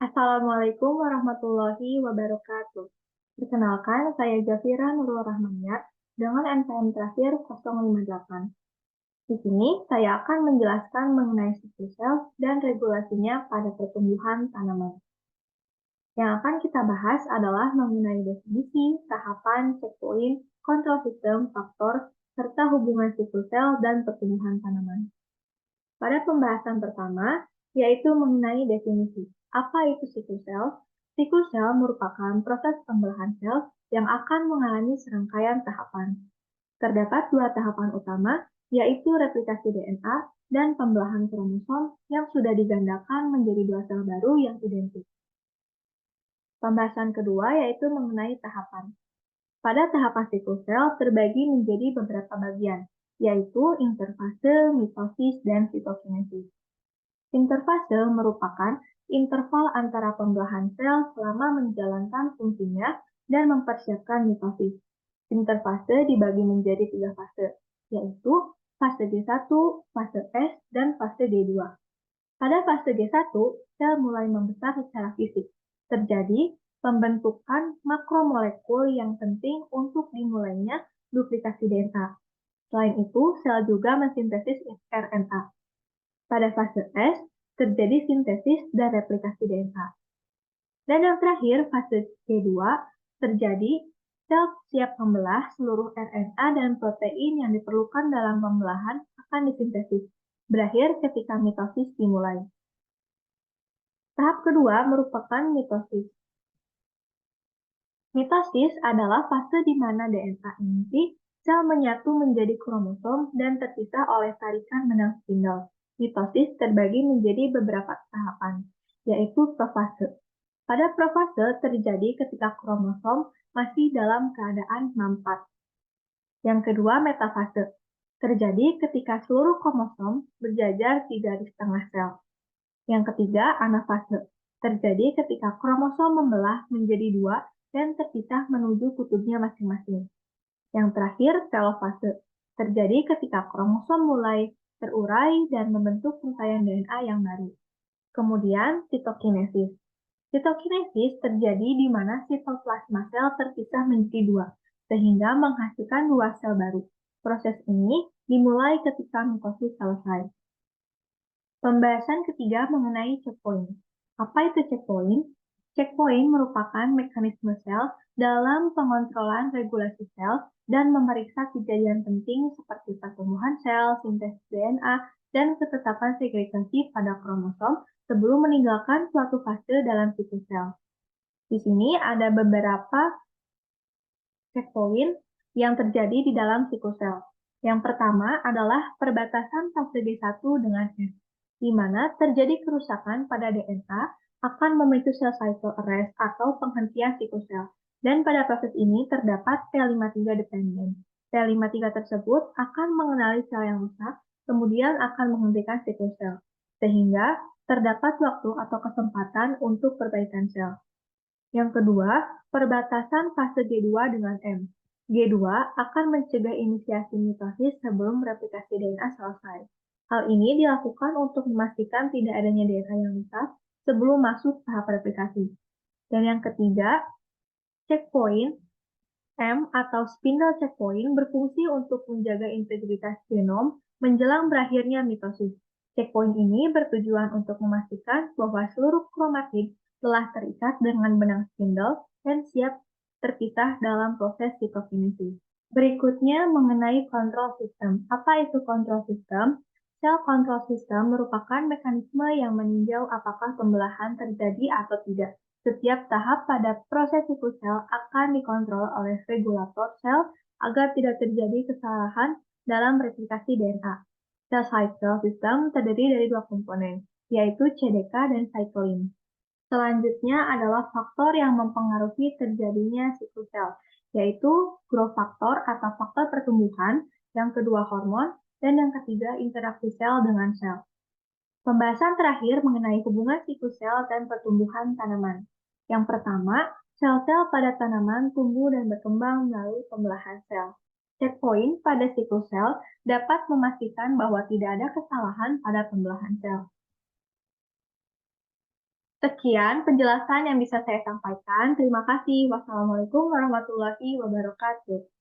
Assalamualaikum warahmatullahi wabarakatuh. Perkenalkan, saya Jafira Nurul Rahmaniyat dengan NPM terakhir 058. Di sini, saya akan menjelaskan mengenai siklus sel dan regulasinya pada pertumbuhan tanaman. Yang akan kita bahas adalah mengenai definisi, tahapan, checkpoint, kontrol sistem, faktor, serta hubungan siklus sel dan pertumbuhan tanaman. Pada pembahasan pertama, yaitu mengenai definisi. Apa itu siklus sel? Siklus sel merupakan proses pembelahan sel yang akan mengalami serangkaian tahapan. Terdapat dua tahapan utama, yaitu replikasi DNA dan pembelahan kromosom yang sudah digandakan menjadi dua sel baru yang identik. Pembahasan kedua yaitu mengenai tahapan. Pada tahapan siklus sel terbagi menjadi beberapa bagian, yaitu interfase, mitosis, dan sitokinesis. Interfase merupakan interval antara pembelahan sel selama menjalankan fungsinya dan mempersiapkan mitosis. Interfase dibagi menjadi tiga fase, yaitu fase G1, fase S, dan fase G2. Pada fase G1, sel mulai membesar secara fisik. Terjadi pembentukan makromolekul yang penting untuk dimulainya duplikasi DNA. Selain itu, sel juga mensintesis RNA. Pada fase S, terjadi sintesis dan replikasi DNA. Dan yang terakhir, fase G2, terjadi sel siap membelah, seluruh RNA dan protein yang diperlukan dalam pembelahan akan disintesis. Berakhir ketika mitosis dimulai. Tahap kedua merupakan mitosis. Mitosis adalah fase di mana DNA inti sel menyatu menjadi kromosom dan terpisah oleh tarikan benang spindle. Mitosis terbagi menjadi beberapa tahapan, yaitu profase. Pada profase terjadi ketika kromosom masih dalam keadaan mampat. Yang kedua, metafase. Terjadi ketika seluruh kromosom berjajar di garis tengah sel. Yang ketiga, anafase. Terjadi ketika kromosom membelah menjadi dua dan terpisah menuju kutubnya masing-masing. Yang terakhir, telofase. Terjadi ketika kromosom mulai terurai dan membentuk rangkaian DNA yang baru. Kemudian, sitokinesis. Sitokinesis terjadi di mana sitoplasma sel terpisah menjadi dua, sehingga menghasilkan dua sel baru. Proses ini dimulai ketika mitosis selesai. Pembahasan ketiga mengenai checkpoint. Apa itu checkpoint? Checkpoint merupakan mekanisme sel dalam pengontrolan regulasi sel dan memeriksa kejadian penting seperti pertumbuhan sel, sintesis DNA, dan ketetapan segregasi pada kromosom sebelum meninggalkan suatu fase dalam siklus sel. Di sini ada beberapa checkpoint yang terjadi di dalam siklus sel. Yang pertama adalah perbatasan fase G1 dengan S, di mana terjadi kerusakan pada DNA akan memicu cell cycle arrest atau penghentian siklus sel. Dan pada proses ini terdapat P53 dependent. P53 tersebut akan mengenali sel yang rusak, kemudian akan menghentikan siklus sel, sehingga terdapat waktu atau kesempatan untuk perbaikan sel. Yang kedua, perbatasan fase G2 dengan M. G2 akan mencegah inisiasi mitosis sebelum replikasi DNA selesai. Hal ini dilakukan untuk memastikan tidak adanya DNA yang rusak sebelum masuk tahap replikasi. Dan yang ketiga, checkpoint M atau spindle checkpoint berfungsi untuk menjaga integritas genom menjelang berakhirnya mitosis. Checkpoint ini bertujuan untuk memastikan bahwa seluruh kromatid telah terikat dengan benang spindle dan siap terpisah dalam proses sitokinesis. Berikutnya mengenai kontrol sistem. Apa itu kontrol sistem? Cell control system merupakan mekanisme yang meninjau apakah pembelahan terjadi atau tidak. Setiap tahap pada proses siklus sel akan dikontrol oleh regulator sel agar tidak terjadi kesalahan dalam replikasi DNA. Cell cycle system terdiri dari dua komponen, yaitu CDK dan cyclin. Selanjutnya adalah faktor yang mempengaruhi terjadinya siklus sel, yaitu growth factor atau faktor pertumbuhan, yang kedua hormon, dan yang ketiga interaksi sel dengan sel. Pembahasan terakhir mengenai hubungan siklus sel dan pertumbuhan tanaman. Yang pertama, sel-sel pada tanaman tumbuh dan berkembang melalui pembelahan sel. Checkpoint pada siklus sel dapat memastikan bahwa tidak ada kesalahan pada pembelahan sel. Sekian penjelasan yang bisa saya sampaikan. Terima kasih. Wassalamualaikum warahmatullahi wabarakatuh.